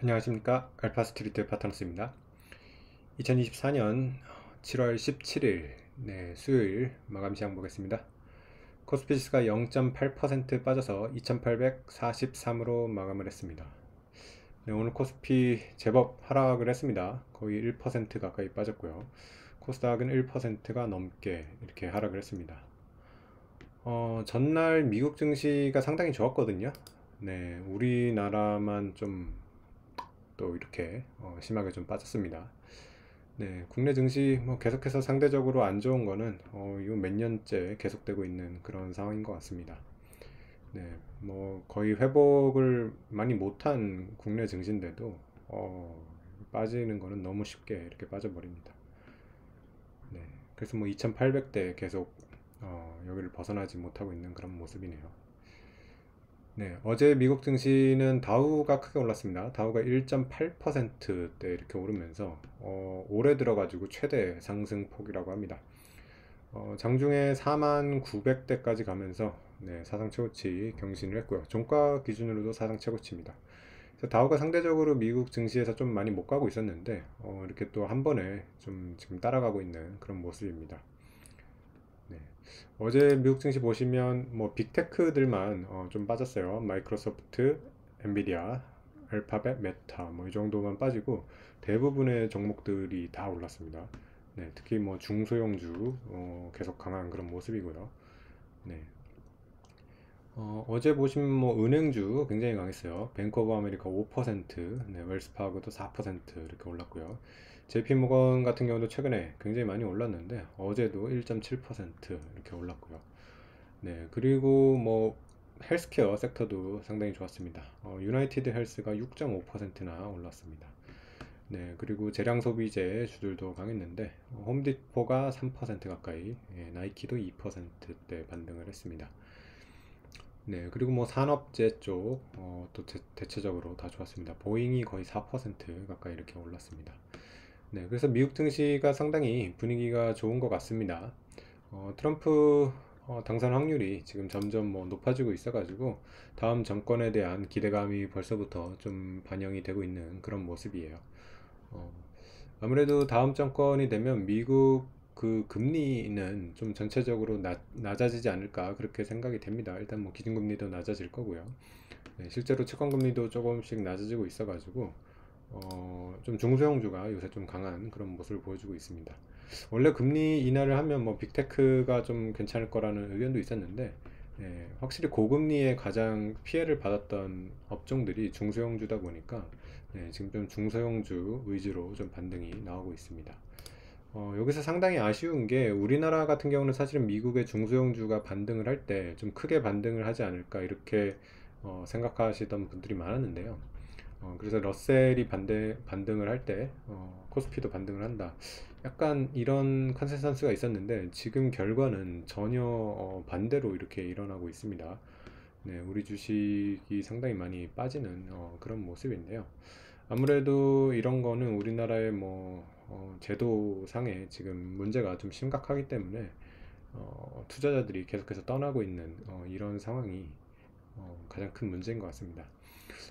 안녕하십니까, 알파스트리트 파트너스입니다. 2024년 7월 17일 수요일 마감 시장 보겠습니다. 코스피 지수가 0.8% 빠져서 2843으로 마감을 했습니다. 오늘 코스피 제법 하락을 했습니다. 거의 1% 가까이 빠졌고요. 코스닥은 1%가 넘게 이렇게 하락을 했습니다. 전날 미국 증시가 상당히 좋았거든요. 우리나라만 좀 또 이렇게 심하게 좀 빠졌습니다. 국내 증시 뭐 계속해서 상대적으로 안 좋은 거는 이거 몇 년째 계속되고 있는 그런 상황인 것 같습니다. 뭐 거의 회복을 많이 못한 국내 증시인데도 빠지는 거는 너무 쉽게 이렇게 빠져버립니다. 그래서 뭐 2800대 계속 여기를 벗어나지 못하고 있는 그런 모습이네요. 어제 미국 증시는 다우가 크게 올랐습니다. 다우가 1.8%대 이렇게 오르면서 올해 들어가지고 최대 상승폭이라고 합니다. 장중에 49,900대까지 가면서 사상 최고치 경신을 했고요. 종가 기준으로도 사상 최고치입니다. 그래서 다우가 상대적으로 미국 증시에서 좀 많이 못 가고 있었는데 이렇게 또 한 번에 좀 지금 따라가고 있는 그런 모습입니다. 어제 미국 증시 보시면 뭐 빅테크들만 좀 빠졌어요. 마이크로소프트, 엔비디아, 알파벳, 메타 뭐 이 정도만 빠지고 대부분의 종목들이 다 올랐습니다. 특히 뭐 중소형주 계속 강한 그런 모습이고요. 어제 보시면 뭐 은행주 굉장히 강했어요. 뱅크 오브 아메리카 5%, 웰스파고도 4% 이렇게 올랐고요. JP모건 같은 경우도 최근에 굉장히 많이 올랐는데 어제도 1.7% 이렇게 올랐고요. 그리고 뭐 헬스케어 섹터도 상당히 좋았습니다. 유나이티드 헬스가 6.5%나 올랐습니다. 그리고 재량 소비재 주들도 강했는데 홈디포가 3% 가까이, 나이키도 2%대 반등을 했습니다. 그리고 뭐 산업재 쪽, 또 대체적으로 다 좋았습니다. 보잉이 거의 4% 가까이 이렇게 올랐습니다. 그래서 미국 증시가 상당히 분위기가 좋은 것 같습니다. 트럼프 당선 확률이 지금 점점 뭐 높아지고 있어가지고 다음 정권에 대한 기대감이 벌써부터 좀 반영이 되고 있는 그런 모습이에요. 어, 아무래도 다음 정권이 되면 미국 그 금리는 좀 전체적으로 낮아지지 않을까 그렇게 생각이 됩니다. 일단 뭐 기준금리도 낮아질 거고요. 실제로 채권금리도 조금씩 낮아지고 있어가지고 좀 중소형주가 요새 좀 강한 그런 모습을 보여주고 있습니다. 원래 금리 인하를 하면 뭐 빅테크가 좀 괜찮을 거라는 의견도 있었는데 확실히 고금리에 가장 피해를 받았던 업종들이 중소형주다 보니까 지금 좀 중소형주 위주로 좀 반등이 나오고 있습니다. 여기서 상당히 아쉬운 게 우리나라 같은 경우는 사실은 미국의 중소형주가 반등을 할 때 좀 크게 반등을 하지 않을까 이렇게 생각하시던 분들이 많았는데요. 그래서 러셀이 반등을 할 때 코스피도 반등을 한다. 약간 이런 컨센서스가 있었는데 지금 결과는 전혀 반대로 이렇게 일어나고 있습니다. 우리 주식이 상당히 많이 빠지는 그런 모습인데요. 아무래도 이런 거는 우리나라의 뭐 제도상에 지금 문제가 좀 심각하기 때문에 투자자들이 계속해서 떠나고 있는 이런 상황이 가장 큰 문제인 것 같습니다.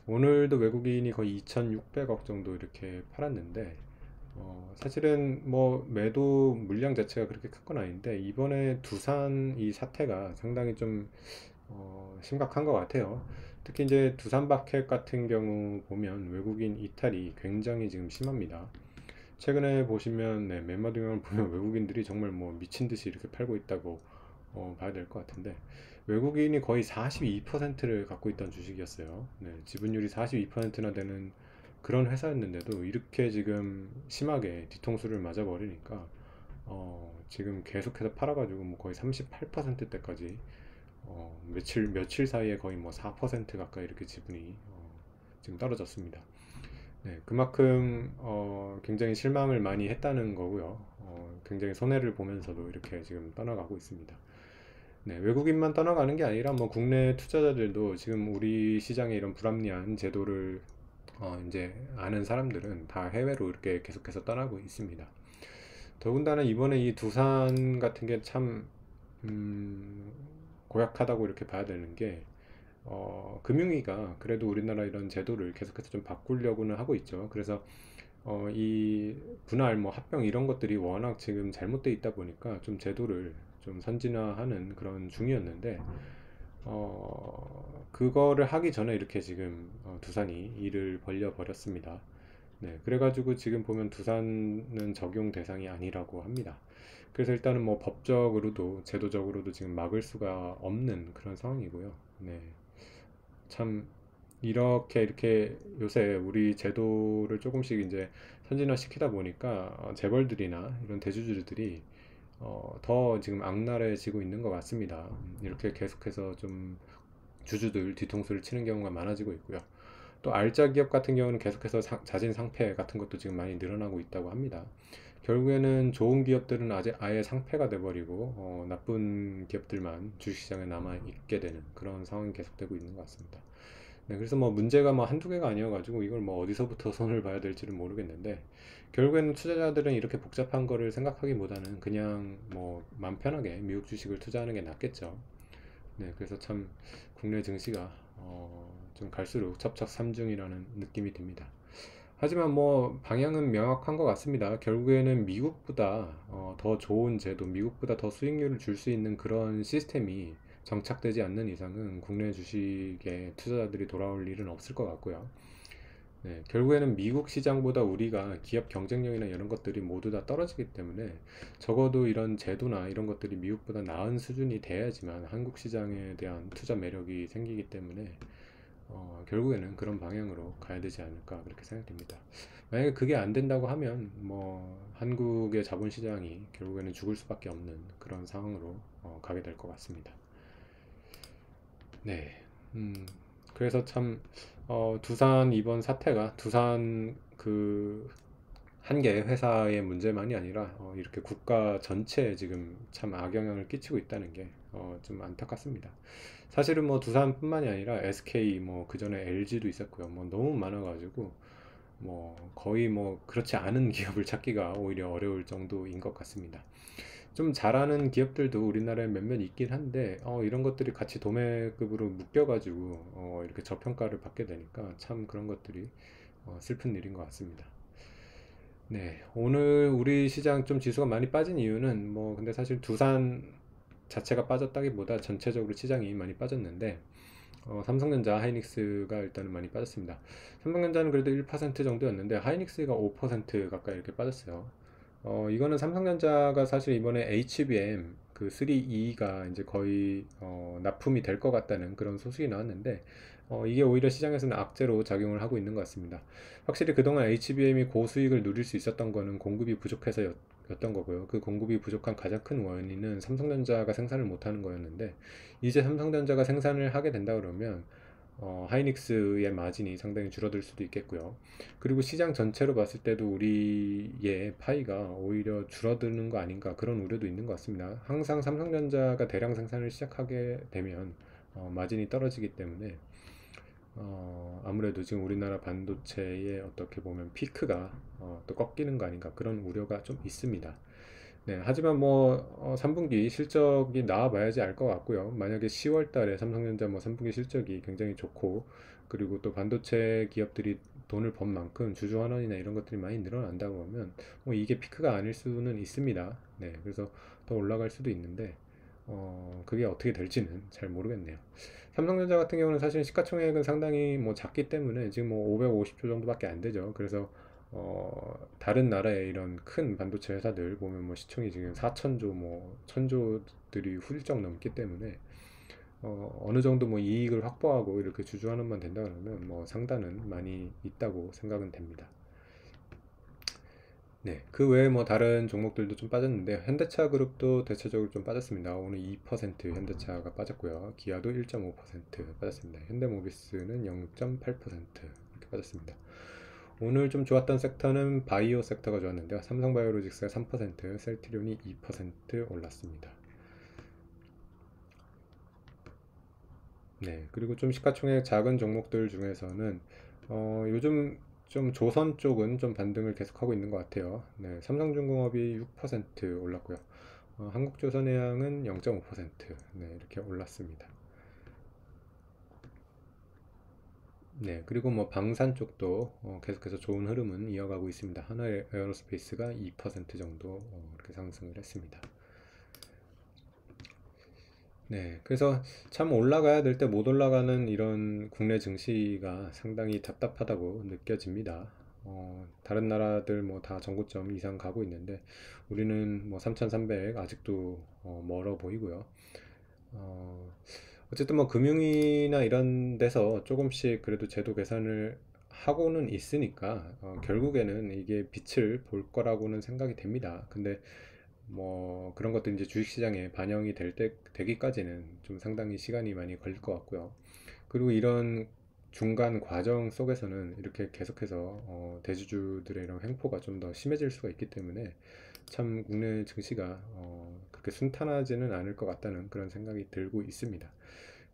오늘도 외국인이 거의 2,600억 정도 이렇게 팔았는데 사실은 뭐 매도 물량 자체가 그렇게 큰 건 아닌데 이번에 두산 이 사태가 상당히 좀 심각한 것 같아요. 특히 이제 두산 바켓 같은 경우 보면 외국인 이탈이 굉장히 지금 심합니다. 최근에 보시면 멤버 등을 보면 외국인들이 정말 뭐 미친 듯이 이렇게 팔고 있다고 봐야 될 것 같은데 외국인이 거의 42%를 갖고 있던 주식이었어요. 지분율이 42%나 되는 그런 회사였는데도 이렇게 지금 심하게 뒤통수를 맞아버리니까 지금 계속해서 팔아가지고 뭐 거의 38%대까지 며칠 사이에 거의 뭐 4% 가까이 이렇게 지분이 지금 떨어졌습니다. 그만큼 굉장히 실망을 많이 했다는 거고요. 굉장히 손해를 보면서도 이렇게 지금 떠나가고 있습니다. 외국인만 떠나가는 게 아니라 뭐 국내 투자자들도 지금 우리 시장의 이런 불합리한 제도를 이제 아는 사람들은 다 해외로 이렇게 계속해서 떠나고 있습니다. 더군다나 이번에 이 두산 같은 게 참 고약하다고 이렇게 봐야 되는 게 금융위가 그래도 우리나라 이런 제도를 계속해서 좀 바꾸려고는 하고 있죠. 그래서 이 분할 뭐 합병 이런 것들이 워낙 지금 잘못돼 있다 보니까 좀 제도를 좀 선진화하는 그런 중이었는데 그거를 하기 전에 이렇게 지금 두산이 일을 벌려 버렸습니다. 네, 그래가지고 지금 보면 두산은 적용 대상이 아니라고 합니다. 그래서 일단은 뭐 법적으로도 제도적으로도 지금 막을 수가 없는 그런 상황이고요. 네, 참 이렇게 요새 우리 제도를 조금씩 이제 선진화 시키다 보니까 재벌들이나 이런 대주주들이 더 지금 악랄해지고 있는 것 같습니다. 이렇게 계속해서 좀 주주들 뒤통수를 치는 경우가 많아지고 있고요. 또 알짜 기업 같은 경우는 계속해서 자진 상폐 같은 것도 지금 많이 늘어나고 있다고 합니다. 결국에는 좋은 기업들은 아예 상폐가 돼버리고 나쁜 기업들만 주식시장에 남아 있게 되는 그런 상황이 계속되고 있는 것 같습니다. 네, 그래서 뭐 문제가 뭐 한두 개가 아니어가지고 이걸 뭐 어디서부터 손을 봐야 될지는 모르겠는데 결국에는 투자자들은 이렇게 복잡한 거를 생각하기보다는 그냥 뭐 맘 편하게 미국 주식을 투자하는 게 낫겠죠. 네, 그래서 참 국내 증시가 좀 갈수록 첩첩산중이라는 느낌이 듭니다. 하지만 뭐 방향은 명확한 것 같습니다. 결국에는 미국보다 더 좋은 제도, 미국보다 더 수익률을 줄 수 있는 그런 시스템이 정착되지 않는 이상은 국내 주식에 투자자들이 돌아올 일은 없을 것 같고요. 네, 결국에는 미국 시장보다 우리가 기업 경쟁력이나 이런 것들이 모두 다 떨어지기 때문에 적어도 이런 제도나 이런 것들이 미국보다 나은 수준이 돼야지만 한국 시장에 대한 투자 매력이 생기기 때문에 결국에는 그런 방향으로 가야 되지 않을까 그렇게 생각됩니다. 만약에 그게 안 된다고 하면 뭐 한국의 자본시장이 결국에는 죽을 수밖에 없는 그런 상황으로 가게 될 것 같습니다. 네. 음, 그래서 참 두산 이번 사태가 두산 그 한 개의 회사의 문제만이 아니라 이렇게 국가 전체에 지금 참 악영향을 끼치고 있다는 게 좀 안타깝습니다. 사실은 뭐 두산뿐만이 아니라 SK 뭐 그전에 LG도 있었고요. 뭐 너무 많아가지고 뭐 거의 뭐 그렇지 않은 기업을 찾기가 오히려 어려울 정도인 것 같습니다. 좀 잘하는 기업들도 우리나라에 몇몇 있긴 한데 이런 것들이 같이 도매급으로 묶여가지고 이렇게 저평가를 받게 되니까 참 그런 것들이 슬픈 일인 것 같습니다. 네, 오늘 우리 시장 좀 지수가 많이 빠진 이유는 뭐 근데 사실 두산 자체가 빠졌다기보다 전체적으로 시장이 많이 빠졌는데 삼성전자, 하이닉스가 일단은 많이 빠졌습니다. 삼성전자는 그래도 1% 정도였는데 하이닉스가 5% 가까이 이렇게 빠졌어요. 이거는 삼성전자가 사실 이번에 HBM 그 3E가 이제 거의 납품이 될 것 같다는 그런 소식이 나왔는데 이게 오히려 시장에서는 악재로 작용을 하고 있는 것 같습니다. 확실히 그동안 HBM이 고수익을 누릴 수 있었던 거는 공급이 부족해서였던 거고요. 그 공급이 부족한 가장 큰 원인은 삼성전자가 생산을 못하는 거였는데 이제 삼성전자가 생산을 하게 된다 그러면 하이닉스의 마진이 상당히 줄어들 수도 있겠고요. 그리고 시장 전체로 봤을 때도 우리의 파이가 오히려 줄어드는 거 아닌가 그런 우려도 있는 것 같습니다. 항상 삼성전자가 대량 생산을 시작하게 되면 마진이 떨어지기 때문에 아무래도 지금 우리나라 반도체의 어떻게 보면 피크가 또 꺾이는 거 아닌가 그런 우려가 좀 있습니다. 네, 하지만 뭐 3분기 실적이 나와봐야지 알 것 같고요. 만약에 10월 달에 삼성전자 뭐 3분기 실적이 굉장히 좋고 그리고 또 반도체 기업들이 돈을 번 만큼 주주 환원이나 이런 것들이 많이 늘어난다고 하면 뭐 이게 피크가 아닐 수는 있습니다. 네, 그래서 더 올라갈 수도 있는데 그게 어떻게 될지는 잘 모르겠네요. 삼성전자 같은 경우는 사실 시가총액은 상당히 뭐 작기 때문에 지금 뭐 550조 정도밖에 안 되죠. 그래서 다른 나라의 이런 큰 반도체 회사들 보면 뭐 시총이 지금 4천조 뭐 천조들이 훌쩍 넘기 때문에 어느 정도 뭐 이익을 확보하고 이렇게 주주환원만 된다 그러면 뭐 상단은 많이 있다고 생각은 됩니다. 네, 그 외에 뭐 다른 종목들도 좀 빠졌는데 현대차 그룹도 대체적으로 좀 빠졌습니다. 오늘 2% 현대차가 빠졌고요. 기아도 1.5% 빠졌습니다. 현대모비스는 0.8% 이렇게 빠졌습니다. 오늘 좀 좋았던 섹터는 바이오 섹터가 좋았는데요. 삼성바이오로직스가 3%, 셀트리온이 2% 올랐습니다. 네, 그리고 좀 시가총액 작은 종목들 중에서는 요즘 좀 조선 쪽은 좀 반등을 계속하고 있는 것 같아요. 네, 삼성중공업이 6% 올랐고요. 한국조선해양은 0.5% 네, 이렇게 올랐습니다. 네, 그리고 뭐 방산 쪽도 계속해서 좋은 흐름은 이어가고 있습니다. 하나 에어로스페이스가 2% 정도 이렇게 상승을 했습니다. 네, 그래서 참 올라가야 될 때 못 올라가는 이런 국내 증시가 상당히 답답하다고 느껴집니다. 다른 나라들 뭐 다 전고점 이상 가고 있는데 우리는 뭐 3,300 아직도 멀어 보이고요. 어, 어쨌든 뭐 금융이나 이런 데서 조금씩 그래도 제도 개선을 하고는 있으니까 결국에는 이게 빛을 볼 거라고는 생각이 됩니다. 근데 뭐 그런 것도 이제 주식시장에 반영이 되기까지는 좀 상당히 시간이 많이 걸릴 것 같고요. 그리고 이런 중간 과정 속에서는 이렇게 계속해서 대주주들의 이런 횡포가 좀 더 심해질 수가 있기 때문에 참 국내 증시가 그렇게 순탄하지는 않을 것 같다는 그런 생각이 들고 있습니다.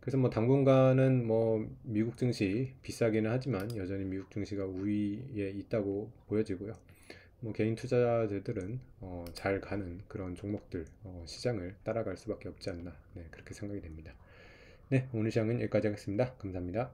그래서 뭐 당분간은 뭐 미국 증시 비싸기는 하지만 여전히 미국 증시가 우위에 있다고 보여지고요. 뭐 개인 투자자들은 잘 가는 그런 종목들 시장을 따라갈 수밖에 없지 않나, 네, 그렇게 생각이 됩니다. 네, 오늘 시장은 여기까지 하겠습니다. 감사합니다.